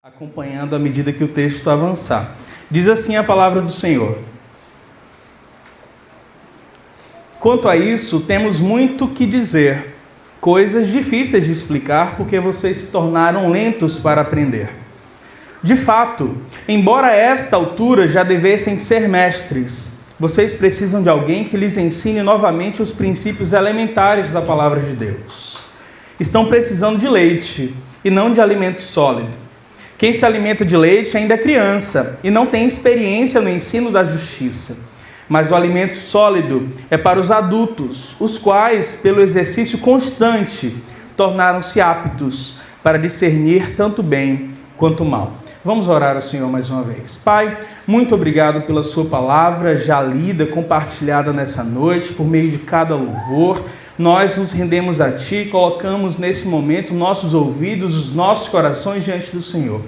acompanhando à medida que o texto avançar. Diz assim a palavra do Senhor: quanto a isso, temos muito que dizer, coisas difíceis de explicar, porque vocês se tornaram lentos para aprender. De fato, embora a esta altura já devessem ser mestres, vocês precisam de alguém que lhes ensine novamente os princípios elementares da palavra de Deus. Estão precisando de leite e não de alimento sólido. Quem se alimenta de leite ainda é criança e não tem experiência no ensino da justiça. Mas o alimento sólido é para os adultos, os quais, pelo exercício constante, tornaram-se aptos para discernir tanto bem quanto mal. Vamos orar ao Senhor mais uma vez. Pai, muito obrigado pela sua palavra já lida, compartilhada nessa noite, por meio de cada louvor. Nós nos rendemos a Ti, colocamos nesse momento nossos ouvidos, os nossos corações diante do Senhor.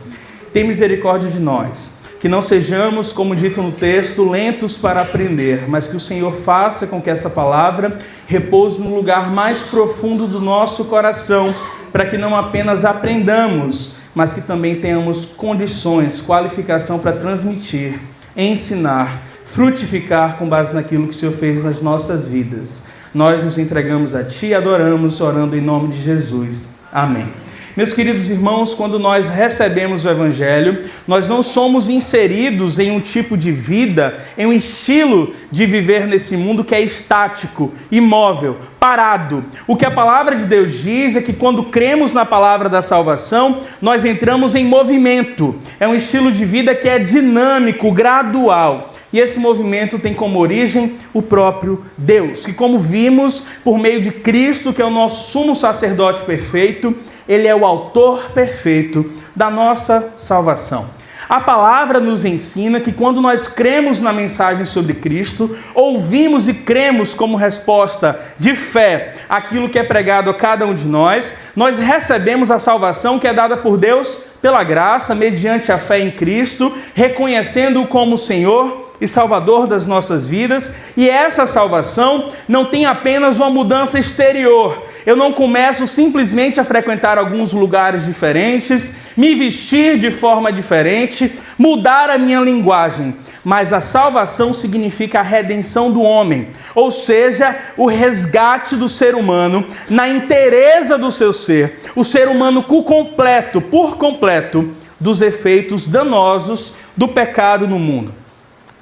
Tem misericórdia de nós, que não sejamos, como dito no texto, lentos para aprender, mas que o Senhor faça com que essa palavra repouse no lugar mais profundo do nosso coração, para que não apenas aprendamos, mas que também tenhamos condições, qualificação para transmitir, ensinar, frutificar com base naquilo que o Senhor fez nas nossas vidas. Nós nos entregamos a Ti e adoramos, orando em nome de Jesus. Amém. Meus queridos irmãos, quando nós recebemos o Evangelho, nós não somos inseridos em um tipo de vida, em um estilo de viver nesse mundo que é estático, imóvel, parado. O que a palavra de Deus diz é que quando cremos na palavra da salvação, nós entramos em movimento. É um estilo de vida que é dinâmico, gradual. E esse movimento tem como origem o próprio Deus, que, como vimos, por meio de Cristo, que é o nosso sumo sacerdote perfeito, Ele é o autor perfeito da nossa salvação. A palavra nos ensina que quando nós cremos na mensagem sobre Cristo, ouvimos e cremos como resposta de fé aquilo que é pregado a cada um de nós, nós recebemos a salvação que é dada por Deus pela graça, mediante a fé em Cristo, reconhecendo-o como Senhor e Salvador das nossas vidas. E essa salvação não tem apenas uma mudança exterior. Eu não começo simplesmente a frequentar alguns lugares diferentes, me vestir de forma diferente, mudar a minha linguagem. Mas a salvação significa a redenção do homem, ou seja, o resgate do ser humano na inteireza do seu ser, o ser humano por completo, dos efeitos danosos do pecado no mundo.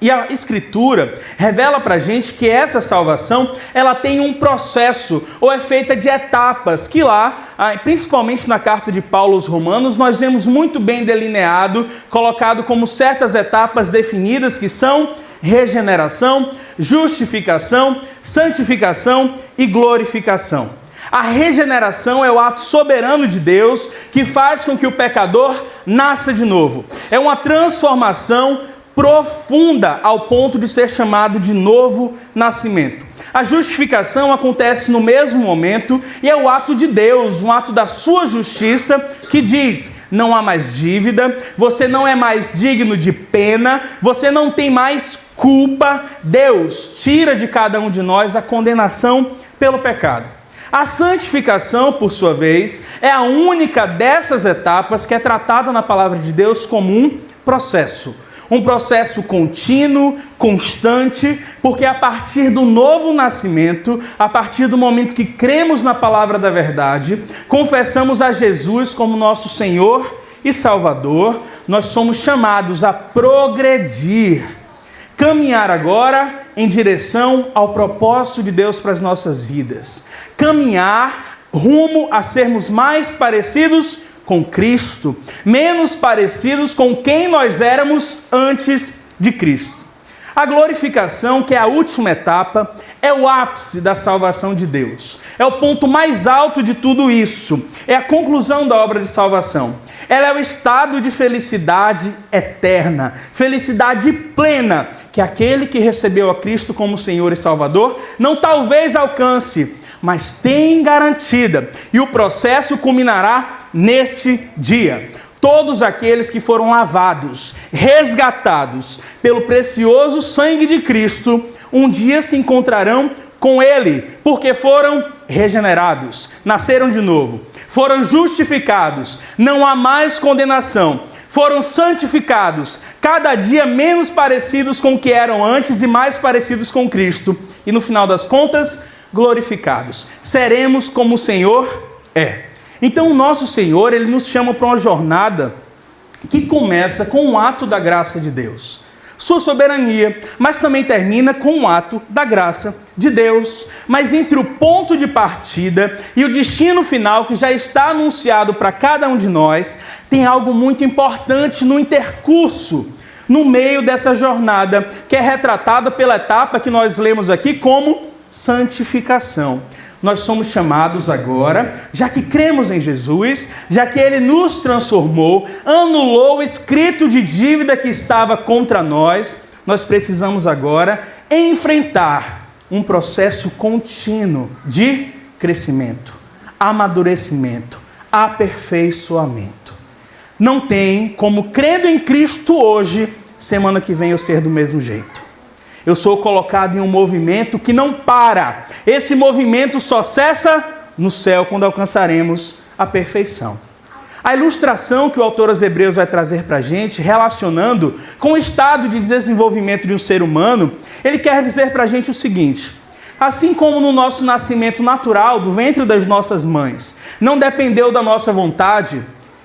E a Escritura revela para a gente que essa salvação, ela tem um processo, ou é feita de etapas, que lá, principalmente na carta de Paulo aos Romanos, nós vemos muito bem delineado, colocado como certas etapas definidas, que são regeneração, justificação, santificação e glorificação. A regeneração é o ato soberano de Deus que faz com que o pecador nasça de novo. É uma transformação profunda ao ponto de ser chamado de novo nascimento. A justificação acontece no mesmo momento e é o ato de Deus, um ato da sua justiça que diz: não há mais dívida, você não é mais digno de pena, você não tem mais culpa. Deus tira de cada um de nós a condenação pelo pecado. A santificação, por sua vez, é a única dessas etapas que é tratada na palavra de Deus como um processo. Um processo contínuo, constante, porque a partir do novo nascimento, a partir do momento que cremos na palavra da verdade, confessamos a Jesus como nosso Senhor e Salvador, nós somos chamados a progredir, caminhar agora em direção ao propósito de Deus para as nossas vidas, caminhar rumo a sermos mais parecidos com Cristo, menos parecidos com quem nós éramos antes de Cristo. A glorificação, que é a última etapa, é o ápice da salvação de Deus. É o ponto mais alto de tudo isso. É a conclusão da obra de salvação. Ela é o estado de felicidade eterna, felicidade plena, que aquele que recebeu a Cristo como Senhor e Salvador não talvez alcance, mas tem garantida. E o processo culminará neste dia. Todos aqueles que foram lavados, resgatados pelo precioso sangue de Cristo, um dia se encontrarão com Ele, porque foram regenerados, nasceram de novo, foram justificados, não há mais condenação, foram santificados, cada dia menos parecidos com o que eram antes e mais parecidos com Cristo. E no final das contas, glorificados. Seremos como o Senhor é. Então o nosso Senhor, Ele nos chama para uma jornada que começa com um ato da graça de Deus, sua soberania, mas também termina com um ato da graça de Deus. Mas entre o ponto de partida e o destino final, que já está anunciado para cada um de nós, tem algo muito importante no intercurso, no meio dessa jornada, que é retratada pela etapa que nós lemos aqui como santificação. Nós somos chamados agora, já que cremos em Jesus, já que Ele nos transformou, anulou o escrito de dívida que estava contra nós, nós precisamos agora enfrentar um processo contínuo de crescimento, amadurecimento, aperfeiçoamento. Não tem como, crendo em Cristo hoje, semana que vem eu ser do mesmo jeito. Eu sou colocado em um movimento que não para. Esse movimento só cessa no céu, quando alcançaremos a perfeição. A ilustração que o autor aos Hebreus vai trazer para a gente, relacionando com o estado de desenvolvimento de um ser humano, ele quer dizer para a gente o seguinte: assim como no nosso nascimento natural, do ventre das nossas mães, não dependeu da nossa vontade,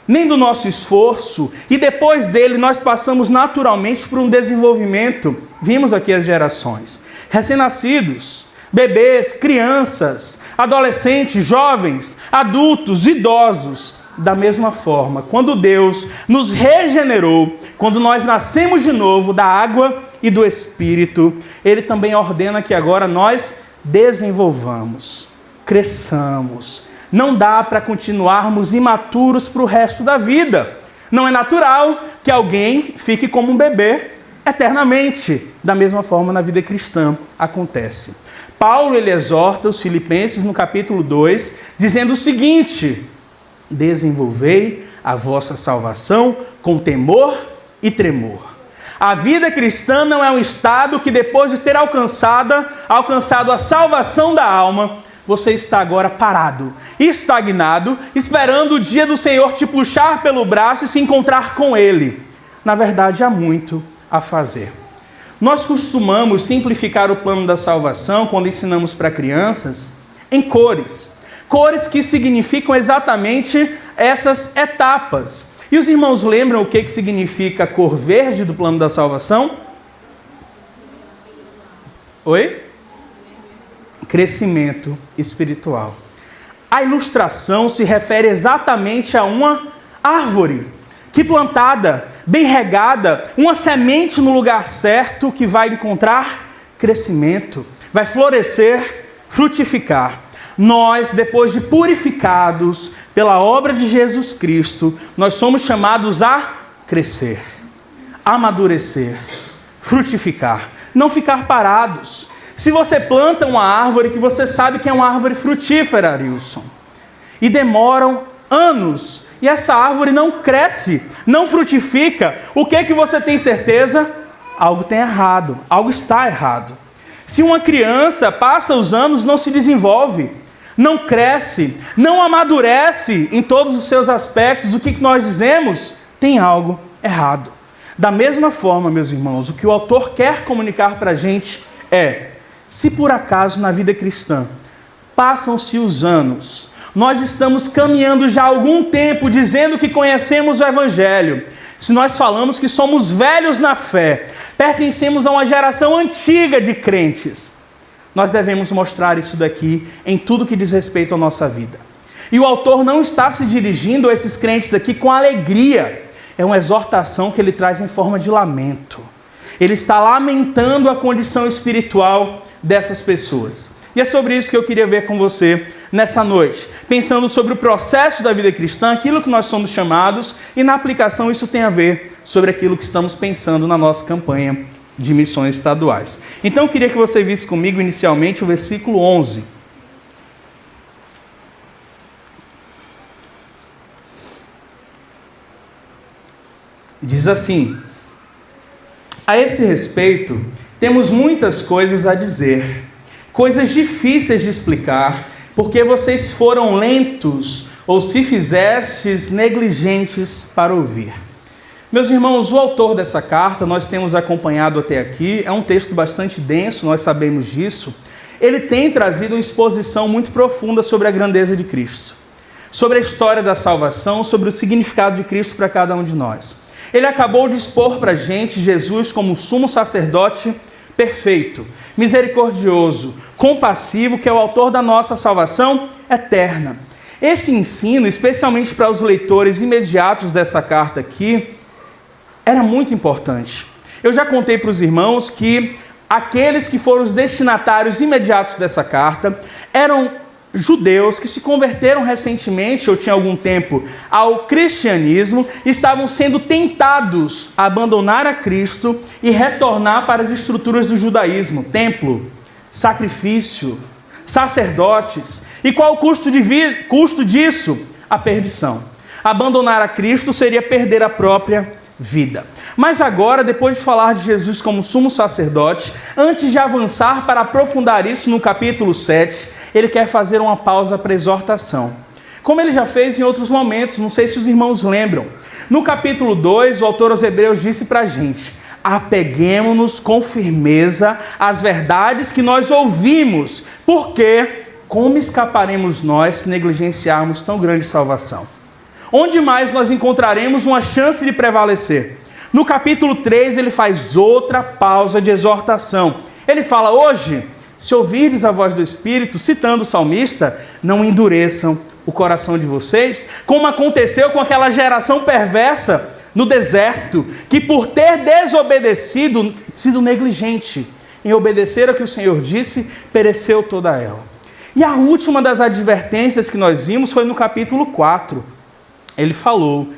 nem do nosso esforço, e depois dele nós passamos naturalmente por um desenvolvimento. Vimos aqui as gerações: recém-nascidos, bebês, crianças, adolescentes, jovens, adultos, idosos. Da mesma forma, quando Deus nos regenerou, quando nós nascemos de novo da água e do Espírito, Ele também ordena que agora nós desenvolvamos, cresçamos. Não dá para continuarmos imaturos para o resto da vida. Não é natural que alguém fique como um bebê eternamente. Da mesma forma, na vida cristã acontece. Paulo, ele exorta os filipenses no capítulo 2, dizendo o seguinte: desenvolvei a vossa salvação com temor e tremor. A vida cristã não é um estado que, depois de ter alcançado a salvação da alma, você está agora parado, estagnado, esperando o dia do Senhor te puxar pelo braço e se encontrar com Ele. Na verdade, há muito a fazer. Nós costumamos simplificar o plano da salvação, quando ensinamos para crianças, em cores. Cores que significam exatamente essas etapas. E os irmãos lembram o que significa a cor verde do plano da salvação? Oi? Crescimento espiritual. A ilustração se refere exatamente a uma árvore que, plantada, bem regada, uma semente no lugar certo, que vai encontrar crescimento, vai florescer, frutificar. Nós, depois de purificados pela obra de Jesus Cristo, nós somos chamados a crescer, amadurecer, frutificar, não ficar parados. Se você planta uma árvore que você sabe que é uma árvore frutífera, Arilson, e demoram anos, e essa árvore não cresce, não frutifica, o que você tem certeza? Algo tem errado, algo está errado. Se uma criança passa os anos, não se desenvolve, não cresce, não amadurece em todos os seus aspectos, o que nós dizemos? Tem algo errado. Da mesma forma, meus irmãos, o que o autor quer comunicar para a gente é: se por acaso na vida cristã passam-se os anos, nós estamos caminhando já há algum tempo dizendo que conhecemos o Evangelho, se nós falamos que somos velhos na fé, pertencemos a uma geração antiga de crentes, nós devemos mostrar isso daqui em tudo que diz respeito à nossa vida. E o autor não está se dirigindo a esses crentes aqui com alegria, é uma exortação que ele traz em forma de lamento. Ele está lamentando a condição espiritual dessas pessoas. E é sobre isso que eu queria ver com você nessa noite, pensando sobre o processo da vida cristã, aquilo que nós somos chamados, e na aplicação isso tem a ver sobre aquilo que estamos pensando na nossa campanha de missões estaduais. Então eu queria que você visse comigo inicialmente o versículo 11. Diz assim: a esse respeito, temos muitas coisas a dizer, coisas difíceis de explicar, porque vocês foram lentos ou se fizestes negligentes para ouvir. Meus irmãos, o autor dessa carta, nós temos acompanhado até aqui, é um texto bastante denso, nós sabemos disso. Ele tem trazido uma exposição muito profunda sobre a grandeza de Cristo, sobre a história da salvação, sobre o significado de Cristo para cada um de nós. Ele acabou de expor para a gente Jesus como sumo sacerdote perfeito, misericordioso, compassivo, que é o autor da nossa salvação eterna. Esse ensino, especialmente para os leitores imediatos dessa carta aqui, era muito importante. Eu já contei para os irmãos que aqueles que foram os destinatários imediatos dessa carta eram judeus que se converteram recentemente, ou tinha algum tempo, ao cristianismo, estavam sendo tentados a abandonar a Cristo e retornar para as estruturas do judaísmo, templo, sacrifício, sacerdotes. E qual o custo disso? A perdição. Abandonar a Cristo seria perder a própria vida. Mas agora, depois de falar de Jesus como sumo sacerdote, antes de avançar para aprofundar isso no capítulo 7, ele quer fazer uma pausa para exortação. Como ele já fez em outros momentos, não sei se os irmãos lembram. No capítulo 2, o autor aos Hebreus disse para a gente: apeguemo-nos com firmeza às verdades que nós ouvimos, porque como escaparemos nós se negligenciarmos tão grande salvação? Onde mais nós encontraremos uma chance de prevalecer? No capítulo 3, ele faz outra pausa de exortação. Ele fala: hoje, se ouvirdes a voz do Espírito, citando o salmista, não endureçam o coração de vocês, como aconteceu com aquela geração perversa no deserto, que por ter desobedecido, sido negligente em obedecer ao que o Senhor disse, pereceu toda ela. E a última das advertências que nós vimos foi no capítulo 4. Ele falou: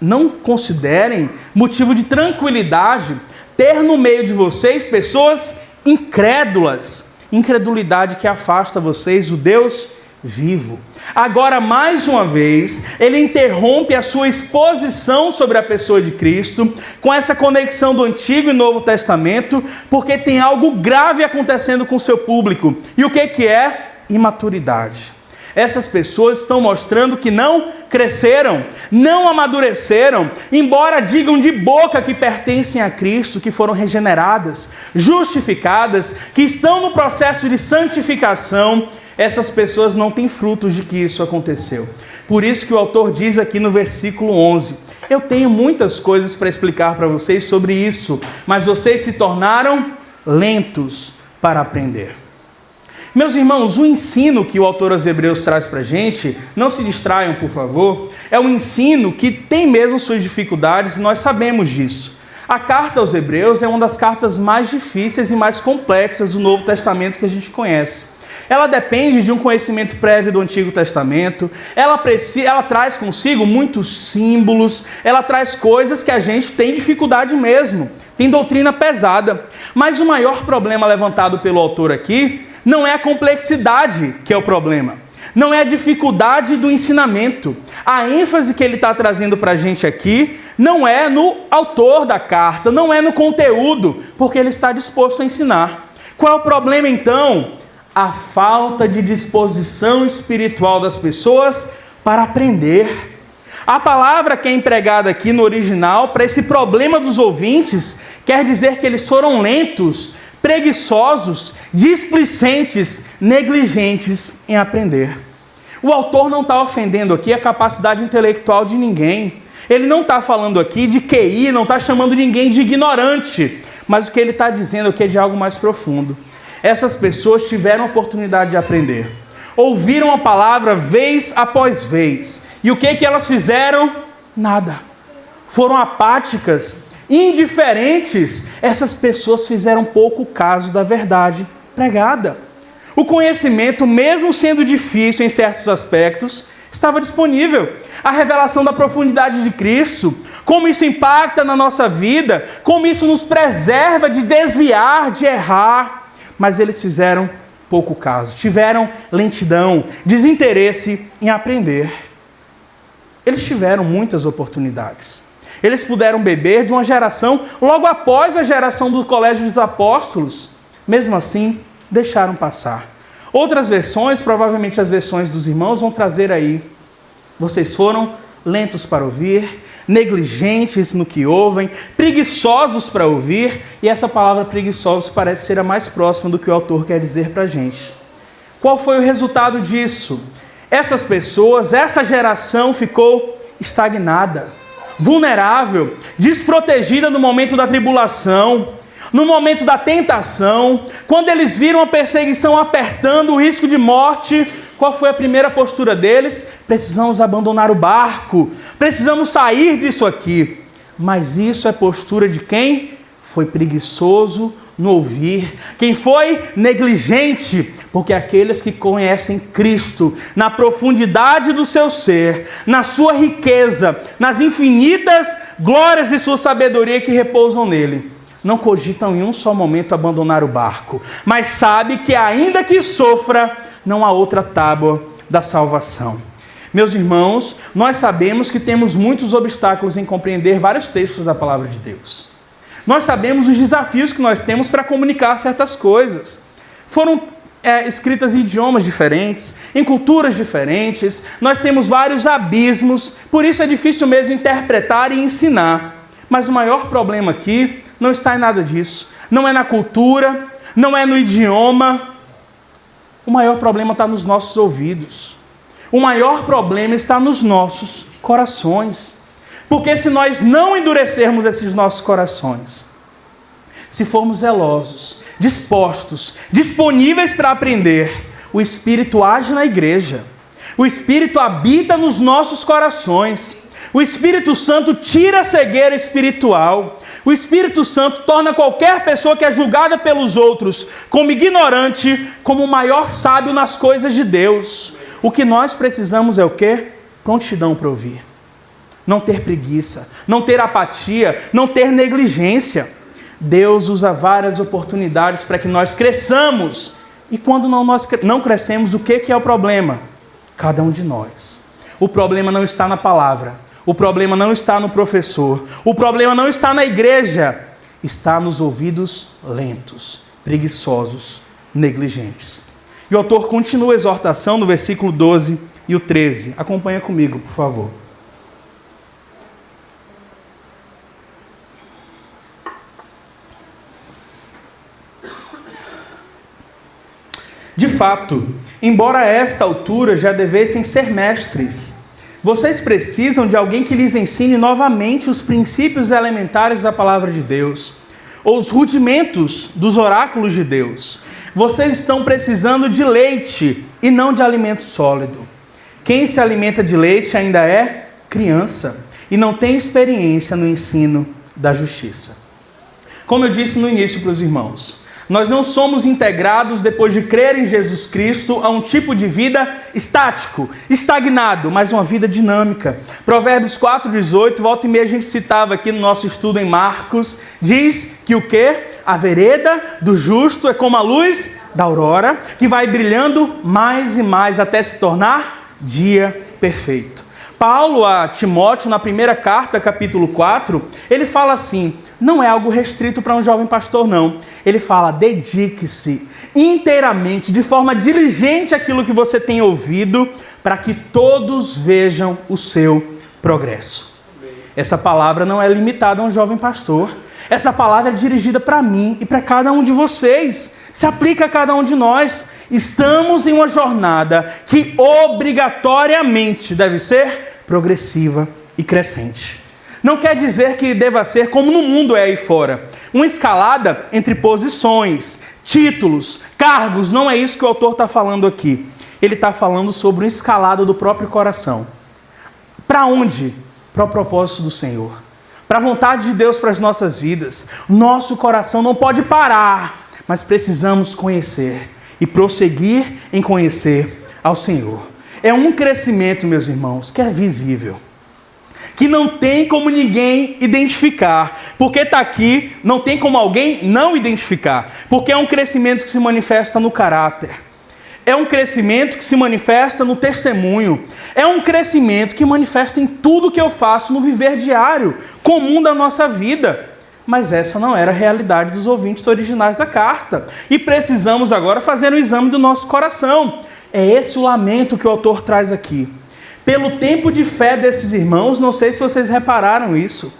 não considerem motivo de tranquilidade ter no meio de vocês pessoas incrédulas, incredulidade que afasta vocês do Deus vivo. Agora, mais uma vez, ele interrompe a sua exposição sobre a pessoa de Cristo com essa conexão do Antigo e Novo Testamento, porque tem algo grave acontecendo com o seu público. E o que é? Imaturidade. Essas pessoas estão mostrando que não cresceram, não amadureceram, embora digam de boca que pertencem a Cristo, que foram regeneradas, justificadas, que estão no processo de santificação. Essas pessoas não têm frutos de que isso aconteceu. Por isso que o autor diz aqui no versículo 11: eu tenho muitas coisas para explicar para vocês sobre isso, mas vocês se tornaram lentos para aprender. Meus irmãos, o ensino que o autor aos Hebreus traz para a gente, não se distraiam, por favor, é um ensino que tem mesmo suas dificuldades, e nós sabemos disso. A carta aos Hebreus é uma das cartas mais difíceis e mais complexas do Novo Testamento que a gente conhece. Ela depende de um conhecimento prévio do Antigo Testamento, ela traz consigo muitos símbolos, ela traz coisas que a gente tem dificuldade mesmo, tem doutrina pesada. Mas o maior problema levantado pelo autor aqui não é a complexidade que é o problema, não é a dificuldade do ensinamento. A ênfase que ele está trazendo para a gente aqui não é no autor da carta, não é no conteúdo, porque ele está disposto a ensinar. Qual é o problema então? A falta de disposição espiritual das pessoas para aprender. A palavra que é empregada aqui no original para esse problema dos ouvintes quer dizer que eles foram lentos, preguiçosos, displicentes, negligentes em aprender. O autor não está ofendendo aqui a capacidade intelectual de ninguém. Ele não está falando aqui de QI, não está chamando ninguém de ignorante. Mas o que ele está dizendo aqui é de algo mais profundo. Essas pessoas tiveram a oportunidade de aprender. Ouviram a palavra vez após vez. E o que elas fizeram? Nada. Foram apáticas, indiferentes. Essas pessoas fizeram pouco caso da verdade pregada. O conhecimento, mesmo sendo difícil em certos aspectos, estava disponível. A revelação da profundidade de Cristo, como isso impacta na nossa vida, como isso nos preserva de desviar, de errar. Mas eles fizeram pouco caso, tiveram lentidão, desinteresse em aprender. Eles tiveram muitas oportunidades. Eles puderam beber de uma geração logo após a geração do Colégio dos Apóstolos. Mesmo assim, deixaram passar. Outras versões, provavelmente as versões dos irmãos, vão trazer aí: vocês foram lentos para ouvir, negligentes no que ouvem, preguiçosos para ouvir, e essa palavra preguiçosos parece ser a mais próxima do que o autor quer dizer para a gente. Qual foi o resultado disso? Essas pessoas, essa geração ficou estagnada, vulnerável, desprotegida no momento da tribulação, no momento da tentação, quando eles viram a perseguição apertando, o risco de morte. Qual foi a primeira postura deles? Precisamos abandonar o barco, precisamos sair disso aqui. Mas isso é postura de quem foi preguiçoso no ouvir, quem foi negligente, porque aqueles que conhecem Cristo na profundidade do seu ser, na sua riqueza, nas infinitas glórias de sua sabedoria que repousam nele, não cogitam em um só momento abandonar o barco, mas sabe que ainda que sofra, não há outra tábua da salvação. Meus irmãos, nós sabemos que temos muitos obstáculos em compreender vários textos da palavra de Deus. Nós sabemos os desafios que nós temos para comunicar certas coisas. Foram escritas em idiomas diferentes, em culturas diferentes, nós temos vários abismos, por isso é difícil mesmo interpretar e ensinar. Mas o maior problema aqui não está em nada disso. Não é na cultura, não é no idioma. O maior problema está nos nossos ouvidos. O maior problema está nos nossos corações. Porque se nós não endurecermos esses nossos corações, se formos zelosos, dispostos, disponíveis para aprender, o Espírito age na igreja. O Espírito habita nos nossos corações. O Espírito Santo tira a cegueira espiritual. O Espírito Santo torna qualquer pessoa que é julgada pelos outros como ignorante, como o maior sábio nas coisas de Deus. O que nós precisamos é o quê? Prontidão para ouvir. Não ter preguiça, não ter apatia, não ter negligência. Deus usa várias oportunidades para que nós cresçamos. E quando nós não crescemos, o que é o problema? Cada um de nós. O problema não está na palavra. O problema não está no professor. O problema não está na igreja. Está nos ouvidos lentos, preguiçosos, negligentes. E o autor continua a exortação no versículo 12 e o 13. Acompanha comigo, por favor. De fato, embora a esta altura já devessem ser mestres, vocês precisam de alguém que lhes ensine novamente os princípios elementares da palavra de Deus, ou os rudimentos dos oráculos de Deus. Vocês estão precisando de leite e não de alimento sólido. Quem se alimenta de leite ainda é criança e não tem experiência no ensino da justiça. Como eu disse no início para os irmãos, nós não somos integrados, depois de crer em Jesus Cristo, a um tipo de vida estático, estagnado, mas uma vida dinâmica. Provérbios 4,18, volta e meia a gente citava aqui no nosso estudo em Marcos, diz que o quê? A vereda do justo é como a luz da aurora, que vai brilhando mais e mais até se tornar dia perfeito. Paulo a Timóteo, na primeira carta, capítulo 4, ele fala assim, não é algo restrito para um jovem pastor, não. Ele fala, dedique-se inteiramente, de forma diligente àquilo que você tem ouvido, para que todos vejam o seu progresso. Essa palavra não é limitada a um jovem pastor. Essa palavra é dirigida para mim e para cada um de vocês. Se aplica a cada um de nós. Estamos em uma jornada que obrigatoriamente deve ser progressiva e crescente. Não quer dizer que deva ser como no mundo é aí fora. Uma escalada entre posições, títulos, cargos. Não é isso que o autor está falando aqui. Ele está falando sobre uma escalada do próprio coração. Para onde? Para o propósito do Senhor. Para a vontade de Deus para as nossas vidas. Nosso coração não pode parar, mas precisamos conhecer e prosseguir em conhecer ao Senhor. É um crescimento, meus irmãos, que é visível, que não tem como ninguém identificar, porque está aqui, não tem como alguém não identificar, porque é um crescimento que se manifesta no caráter, é um crescimento que se manifesta no testemunho, é um crescimento que manifesta em tudo que eu faço no viver diário, comum da nossa vida. Mas essa não era a realidade dos ouvintes originais da carta, e precisamos agora fazer um exame do nosso coração. É esse o lamento que o autor traz aqui. Pelo tempo de fé desses irmãos, não sei se vocês repararam isso,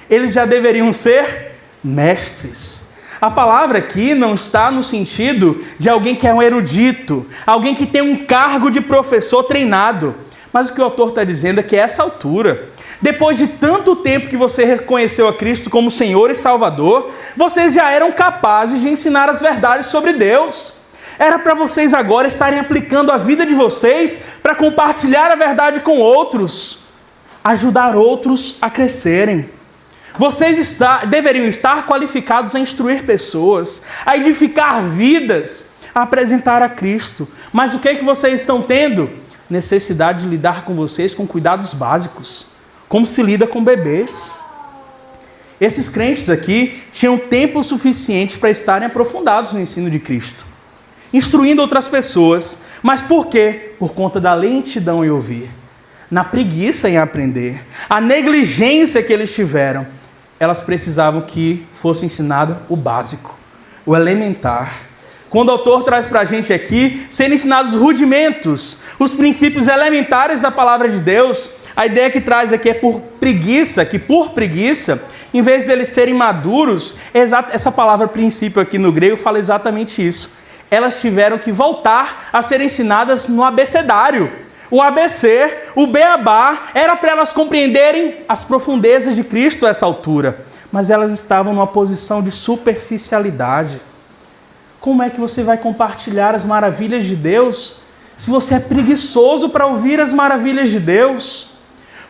eles já deveriam ser mestres. A palavra aqui não está no sentido de alguém que é um erudito, alguém que tem um cargo de professor treinado. Mas o que o autor está dizendo é que a essa altura, depois de tanto tempo que você reconheceu a Cristo como Senhor e Salvador, vocês já eram capazes de ensinar as verdades sobre Deus. Era para vocês agora estarem aplicando a vida de vocês para compartilhar a verdade com outros, ajudar outros a crescerem. Vocês deveriam estar qualificados a instruir pessoas, a edificar vidas, a apresentar a Cristo. Mas o que é que vocês estão tendo? Necessidade de lidar com vocês com cuidados básicos, como se lida com bebês. Esses crentes aqui tinham tempo suficiente para estarem aprofundados no ensino de Cristo, instruindo outras pessoas. Mas por quê? Por conta da lentidão em ouvir, na preguiça em aprender, a negligência que eles tiveram. Elas precisavam que fosse ensinado o básico, o elementar. Quando o autor traz para a gente aqui, serem ensinados os rudimentos, os princípios elementares da palavra de Deus, a ideia que traz aqui é por preguiça, em vez deles serem maduros, essa palavra princípio aqui no grego fala exatamente isso. Elas tiveram que voltar a ser ensinadas no abecedário. O ABC, o beabá, era para elas compreenderem as profundezas de Cristo a essa altura. Mas elas estavam numa posição de superficialidade. Como é que você vai compartilhar as maravilhas de Deus se você é preguiçoso para ouvir as maravilhas de Deus?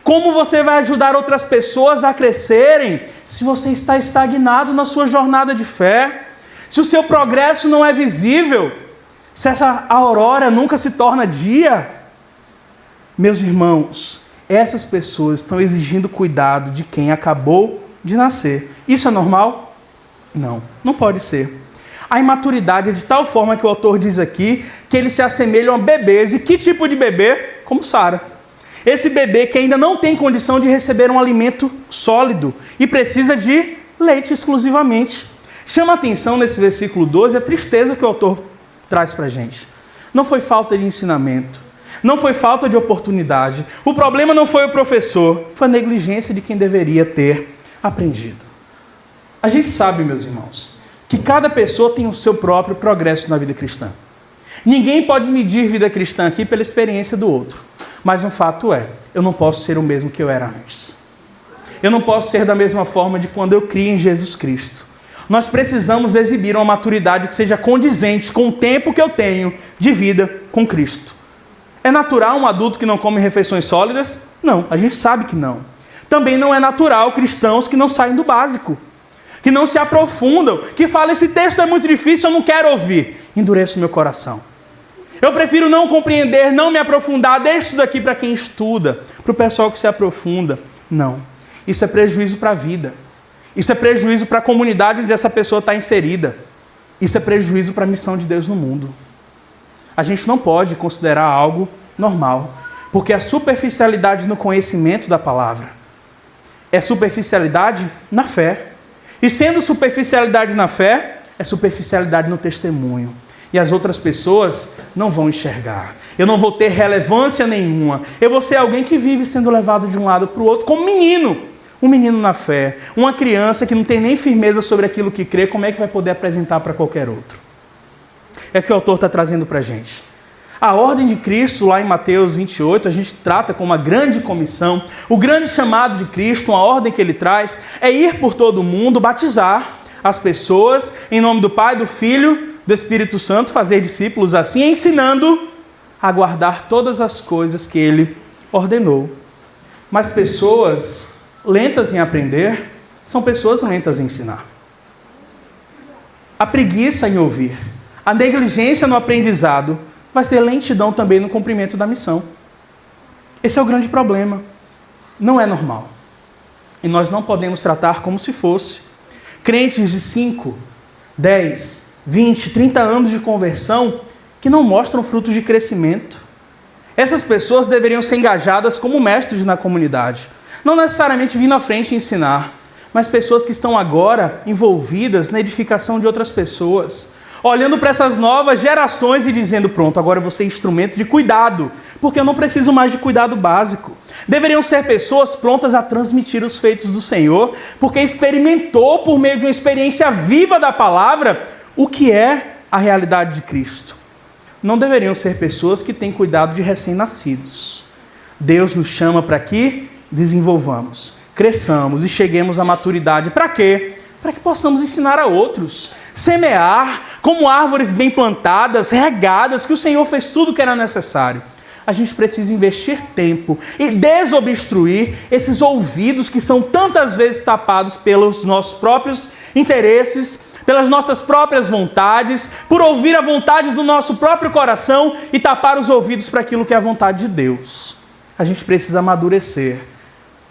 Como você vai ajudar outras pessoas a crescerem se você está estagnado na sua jornada de fé? Se o seu progresso não é visível? Se essa aurora nunca se torna dia? Meus irmãos, essas pessoas estão exigindo cuidado de quem acabou de nascer. Isso é normal? Não, não pode ser. A imaturidade é de tal forma que o autor diz aqui que eles se assemelham a bebês. E que tipo de bebê? Como Sara. Esse bebê que ainda não tem condição de receber um alimento sólido e precisa de leite exclusivamente. Chama a atenção nesse versículo 12 a tristeza que o autor traz para a gente. Não foi falta de ensinamento. Não foi falta de oportunidade. O problema não foi o professor, foi a negligência de quem deveria ter aprendido. A gente sabe, meus irmãos, que cada pessoa tem o seu próprio progresso na vida cristã. Ninguém pode medir vida cristã aqui pela experiência do outro. Mas um fato é, eu não posso ser o mesmo que eu era antes. Eu não posso ser da mesma forma de quando eu criei em Jesus Cristo. Nós precisamos exibir uma maturidade que seja condizente com o tempo que eu tenho de vida com Cristo. É natural um adulto que não come refeições sólidas? Não, a gente sabe que não. Também não é natural cristãos que não saem do básico, que não se aprofundam, que falam, esse texto é muito difícil, eu não quero ouvir. Endureço meu coração. Eu prefiro não compreender, não me aprofundar, deixo isso daqui para quem estuda, para o pessoal que se aprofunda. Não, isso é prejuízo para a vida. Isso é prejuízo para a comunidade onde essa pessoa está inserida. Isso é prejuízo para a missão de Deus no mundo. A gente não pode considerar algo normal, porque a superficialidade no conhecimento da palavra é superficialidade na fé. E sendo superficialidade na fé, é superficialidade no testemunho. E as outras pessoas não vão enxergar. Eu não vou ter relevância nenhuma. Eu vou ser alguém que vive sendo levado de um lado para o outro como menino. Um menino na fé. Uma criança que não tem nem firmeza sobre aquilo que crê, como é que vai poder apresentar para qualquer outro? É o que o autor está trazendo para a gente. A ordem de Cristo, lá em Mateus 28, a gente trata como uma grande comissão. O grande chamado de Cristo, uma ordem que ele traz, é ir por todo o mundo, batizar as pessoas, em nome do Pai, do Filho, do Espírito Santo, fazer discípulos assim, ensinando a guardar todas as coisas que ele ordenou. Mas pessoas lentas em aprender são pessoas lentas em ensinar. A preguiça em ouvir, a negligência no aprendizado vai ser lentidão também no cumprimento da missão. Esse é o grande problema. Não é normal. E nós não podemos tratar como se fosse. Crentes de 5, 10, 20, 30 anos de conversão que não mostram frutos de crescimento. Essas pessoas deveriam ser engajadas como mestres na comunidade. Não necessariamente vindo à frente ensinar, mas pessoas que estão agora envolvidas na edificação de outras pessoas. olhando para essas novas gerações e dizendo, pronto, agora eu vou ser instrumento de cuidado, porque eu não preciso mais de cuidado básico. Deveriam ser pessoas prontas a transmitir os feitos do Senhor, porque experimentou por meio de uma experiência viva da palavra o que é a realidade de Cristo. Não deveriam ser pessoas que têm cuidado de recém-nascidos. Deus nos chama para que desenvolvamos, cresçamos e cheguemos à maturidade. Para quê? Para que possamos ensinar a outros. Semear como árvores bem plantadas, regadas, que o Senhor fez tudo o que era necessário. A gente precisa investir tempo e desobstruir esses ouvidos que são tantas vezes tapados pelos nossos próprios interesses, pelas nossas próprias vontades, por ouvir a vontade do nosso próprio coração e tapar os ouvidos para aquilo que é a vontade de Deus. A gente precisa amadurecer,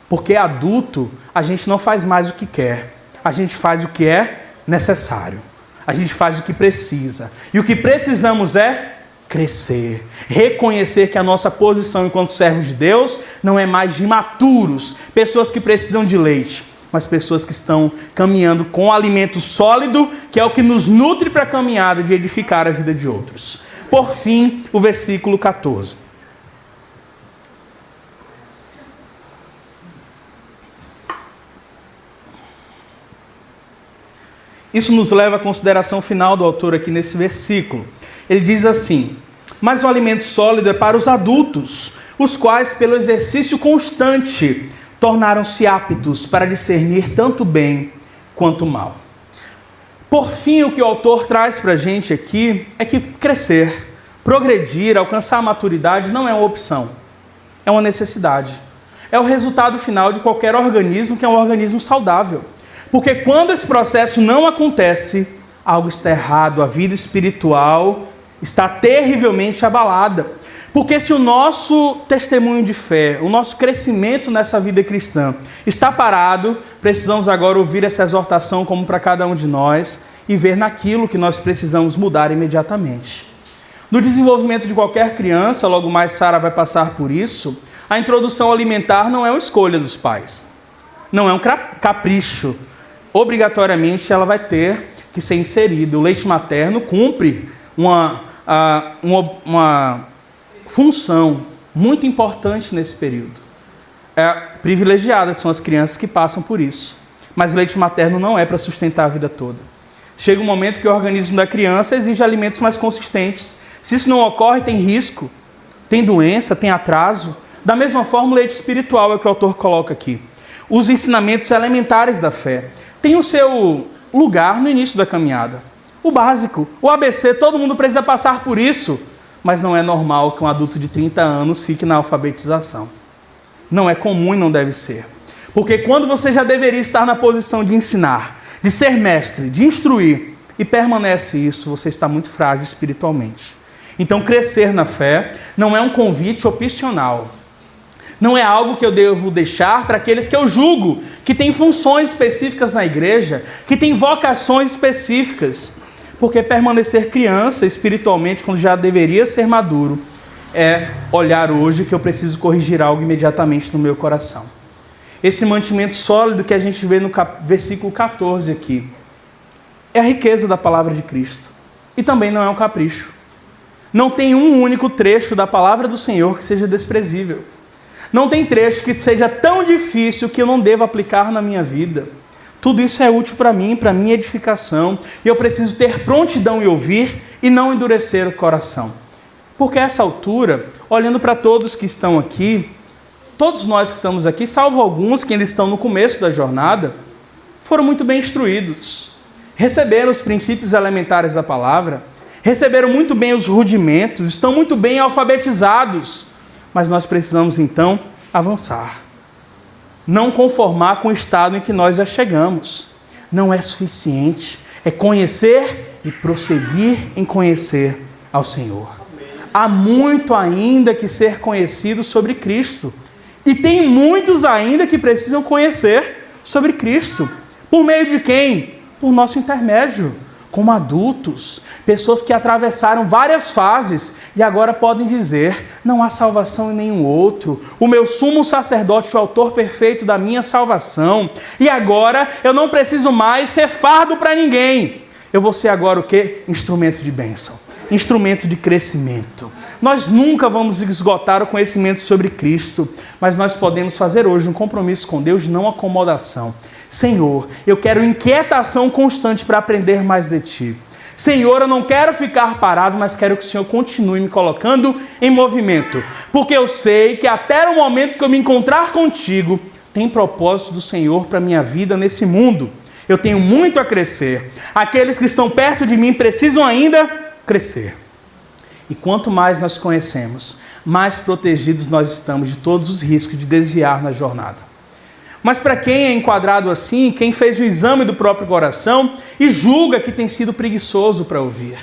porque adulto a gente não faz mais o que quer, a gente faz o que é necessário, a gente faz o que precisa, e o que precisamos é crescer, reconhecer que a nossa posição enquanto servos de Deus não é mais de imaturos, pessoas que precisam de leite, mas pessoas que estão caminhando com alimento sólido, que é o que nos nutre para a caminhada de edificar a vida de outros. Por fim, o versículo 14. Isso nos leva à consideração final do autor aqui nesse versículo. Ele diz assim: mas o alimento sólido é para os adultos, os quais, pelo exercício constante, tornaram-se aptos para discernir tanto bem quanto mal. Por fim, o que o autor traz para a gente aqui é que crescer, progredir, alcançar a maturidade não é uma opção, é uma necessidade. É o resultado final de qualquer organismo que é um organismo saudável. Porque quando esse processo não acontece, algo está errado, a vida espiritual está terrivelmente abalada. Porque se o nosso testemunho de fé, o nosso crescimento nessa vida cristã está parado, precisamos agora ouvir essa exortação como para cada um de nós e ver naquilo que nós precisamos mudar imediatamente. No desenvolvimento de qualquer criança, logo mais Sara vai passar por isso, a introdução alimentar não é uma escolha dos pais, não é um capricho. Obrigatoriamente ela vai ter que ser inserida. O leite materno cumpre uma função muito importante nesse período. Privilegiadas são as crianças que passam por isso. Mas o leite materno não é para sustentar a vida toda. Chega um momento que o organismo da criança exige alimentos mais consistentes. Se isso não ocorre, tem risco, tem doença, tem atraso. Da mesma forma, o leite espiritual é o que o autor coloca aqui. Os ensinamentos elementares da fé têm o seu lugar no início da caminhada. O básico, o ABC, todo mundo precisa passar por isso, mas não é normal que um adulto de 30 anos fique na alfabetização. Não é comum e não deve ser. Porque quando você já deveria estar na posição de ensinar, de ser mestre, de instruir, e permanece isso, você está muito frágil espiritualmente. Então, crescer na fé não é um convite opcional. Não é algo que eu devo deixar para aqueles que eu julgo, que têm funções específicas na igreja, que têm vocações específicas. Porque permanecer criança espiritualmente, quando já deveria ser maduro, é olhar hoje que eu preciso corrigir algo imediatamente no meu coração. Esse mantimento sólido que a gente vê no versículo 14 aqui, é a riqueza da palavra de Cristo. E também não é um capricho. Não tem um único trecho da palavra do Senhor que seja desprezível. Não tem trecho que seja tão difícil que eu não devo aplicar na minha vida. Tudo isso é útil para mim, para minha edificação. E eu preciso ter prontidão em ouvir e não endurecer o coração. Porque a essa altura, olhando para todos que estão aqui, todos nós que estamos aqui, salvo alguns que ainda estão no começo da jornada, foram muito bem instruídos. Receberam os princípios elementares da palavra, receberam muito bem os rudimentos, estão muito bem alfabetizados. Mas nós precisamos, então, avançar. Não conformar com o estado em que nós já chegamos. Não é suficiente. É conhecer e prosseguir em conhecer ao Senhor. Há muito ainda que ser conhecido sobre Cristo. E tem muitos ainda que precisam conhecer sobre Cristo. Por meio de quem? Por nosso intermédio. Como adultos, pessoas que atravessaram várias fases e agora podem dizer: não há salvação em nenhum outro, o meu sumo sacerdote, o autor perfeito da minha salvação, e agora eu não preciso mais ser fardo para ninguém, Eu vou ser agora o quê? Instrumento de bênção, instrumento de crescimento. Nós nunca vamos esgotar o conhecimento sobre Cristo, mas nós podemos fazer hoje um compromisso com Deus de não acomodação. Senhor, eu quero inquietação constante para aprender mais de Ti. Senhor, eu não quero ficar parado, mas quero que o Senhor continue me colocando em movimento, porque eu sei que até o momento que eu me encontrar contigo, tem propósito do Senhor para a minha vida nesse mundo. Eu tenho muito a crescer. Aqueles que estão perto de mim precisam ainda crescer. E quanto mais nós conhecemos, mais protegidos nós estamos de todos os riscos de desviar na jornada. Mas para quem é enquadrado assim, quem fez o exame do próprio coração e julga que tem sido preguiçoso para ouvir,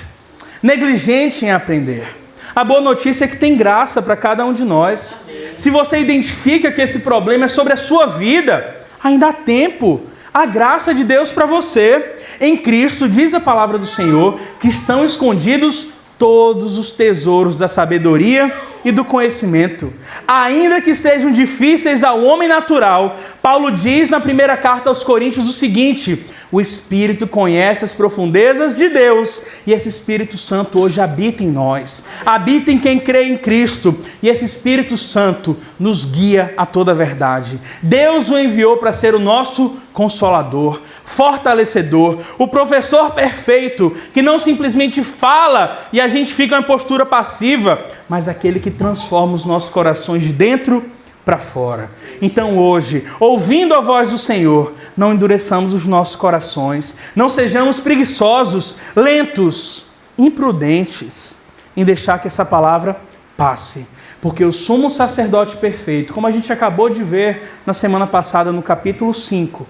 negligente em aprender, a boa notícia é que tem graça para cada um de nós. Se você identifica que esse problema é sobre a sua vida, ainda há tempo. A graça de Deus para você. Em Cristo, diz a palavra do Senhor, que estão escondidos todos os tesouros da sabedoria e do conhecimento. Ainda que sejam difíceis ao homem natural, Paulo diz na primeira carta aos Coríntios o seguinte: o Espírito conhece as profundezas de Deus, e esse Espírito Santo hoje habita em nós, habita em quem crê em Cristo, e esse Espírito Santo nos guia a toda a verdade. Deus o enviou para ser o nosso consolador, fortalecedor, o professor perfeito, que não simplesmente fala e a gente fica em postura passiva, mas aquele que transforma os nossos corações de dentro para fora. Então hoje, ouvindo a voz do Senhor, não endureçamos os nossos corações, não sejamos preguiçosos, lentos, imprudentes em deixar que essa palavra passe. Porque o sumo sacerdote perfeito, como a gente acabou de ver na semana passada no capítulo 5,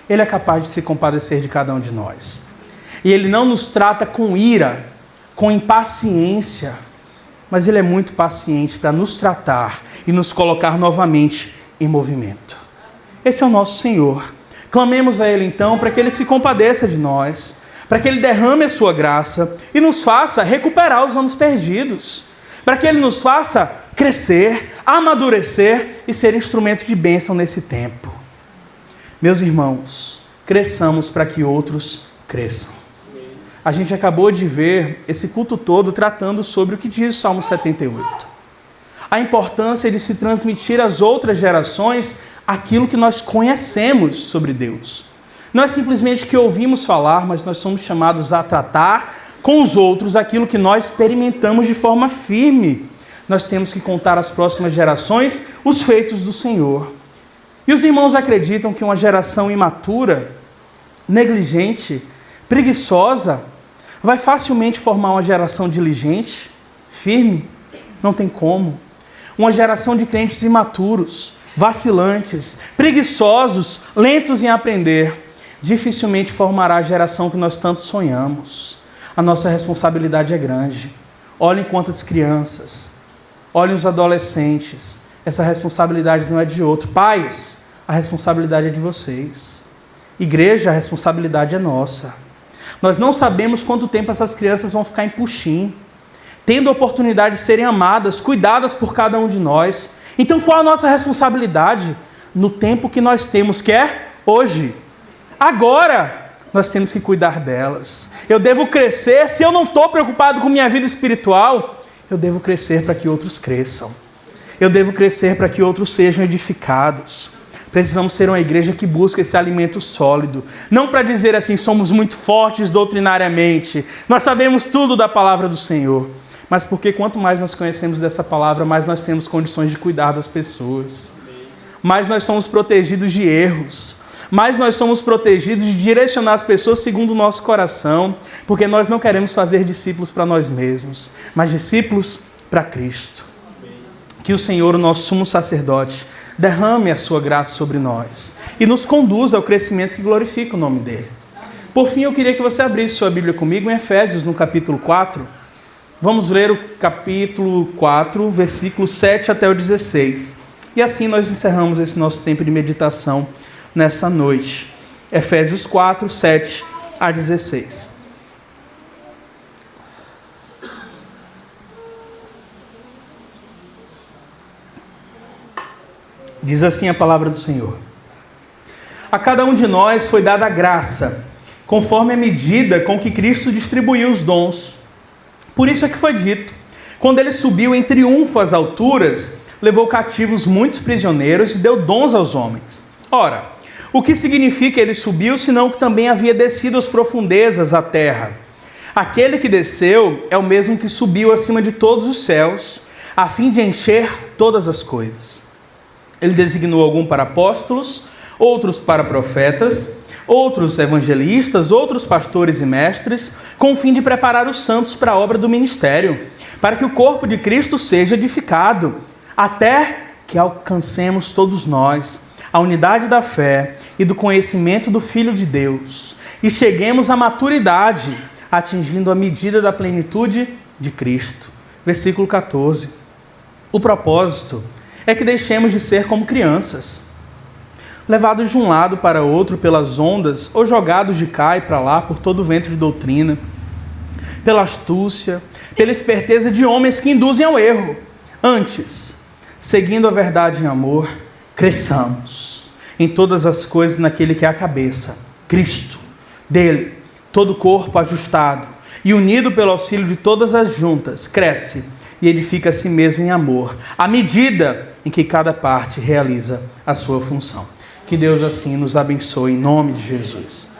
ele é capaz de se compadecer de cada um de nós. E ele não nos trata com ira, com impaciência, mas ele é muito paciente para nos tratar e nos colocar novamente em movimento. Esse é o nosso Senhor. Clamemos a Ele então para que Ele se compadeça de nós, para que Ele derrame a sua graça e nos faça recuperar os anos perdidos, para que Ele nos faça crescer, amadurecer e ser instrumento de bênção nesse tempo. Meus irmãos, cresçamos para que outros cresçam. A gente acabou de ver esse culto todo tratando sobre o que diz o Salmo 78. A importância de se transmitir às outras gerações aquilo que nós conhecemos sobre Deus. Não é simplesmente que ouvimos falar, mas nós somos chamados a tratar com os outros aquilo que nós experimentamos de forma firme. Nós temos que contar às próximas gerações os feitos do Senhor. E os irmãos acreditam que uma geração imatura, negligente, preguiçosa, vai facilmente formar uma geração diligente, firme? Não tem como. Uma geração de crentes imaturos, vacilantes, preguiçosos, lentos em aprender, dificilmente formará a geração que nós tanto sonhamos. A nossa responsabilidade é grande. Olhem quantas crianças, olhem os adolescentes. Essa responsabilidade não é de outro. Pais, a responsabilidade é de vocês. Igreja, a responsabilidade é nossa. Nós não sabemos quanto tempo essas crianças vão ficar em Puxim, tendo a oportunidade de serem amadas, cuidadas por cada um de nós. Então qual a nossa responsabilidade? No tempo que nós temos, que é hoje. Agora, nós temos que cuidar delas. Eu devo crescer, se eu não estou preocupado com minha vida espiritual, eu devo crescer para que outros cresçam. Eu devo crescer para que outros sejam edificados. Precisamos ser uma igreja que busca esse alimento sólido. Não para dizer assim, somos muito fortes doutrinariamente. Nós sabemos tudo da palavra do Senhor. Mas porque quanto mais nós conhecemos dessa palavra, mais nós temos condições de cuidar das pessoas. Mais nós somos protegidos de erros. Mais nós somos protegidos de direcionar as pessoas segundo o nosso coração. Porque nós não queremos fazer discípulos para nós mesmos, mas discípulos para Cristo. Que o Senhor, o nosso sumo sacerdote, derrame a sua graça sobre nós e nos conduza ao crescimento que glorifica o nome dele. Por fim, eu queria que você abrisse sua Bíblia comigo em Efésios, no capítulo 4. Vamos ler o capítulo 4, versículos 7 até o 16. E assim nós encerramos esse nosso tempo de meditação nessa noite. Efésios 4, 7 a 16. Diz assim a palavra do Senhor: a cada um de nós foi dada a graça conforme a medida com que Cristo distribuiu os dons. Por isso é que foi dito: quando ele subiu em triunfo às alturas, levou cativos muitos prisioneiros e deu dons aos homens. Ora, o que significa ele subiu, senão que também havia descido às profundezas da terra? Aquele que desceu é o mesmo que subiu acima de todos os céus, a fim de encher todas as coisas. Ele designou alguns para apóstolos, outros para profetas, outros evangelistas, outros pastores e mestres, com o fim de preparar os santos para a obra do ministério, para que o corpo de Cristo seja edificado, até que alcancemos todos nós a unidade da fé e do conhecimento do Filho de Deus, e cheguemos à maturidade, atingindo a medida da plenitude de Cristo. Versículo 14. O propósito é que deixemos de ser como crianças, levados de um lado para outro pelas ondas, ou jogados de cá e para lá por todo o vento de doutrina, pela astúcia, pela esperteza de homens que induzem ao erro. Antes, seguindo a verdade em amor, cresçamos em todas as coisas naquele que é a cabeça, Cristo. Dele, todo o corpo ajustado e unido pelo auxílio de todas as juntas, cresce e edifica a si mesmo em amor, à medida em que cada parte realiza a sua função. Que Deus assim nos abençoe em nome de Jesus.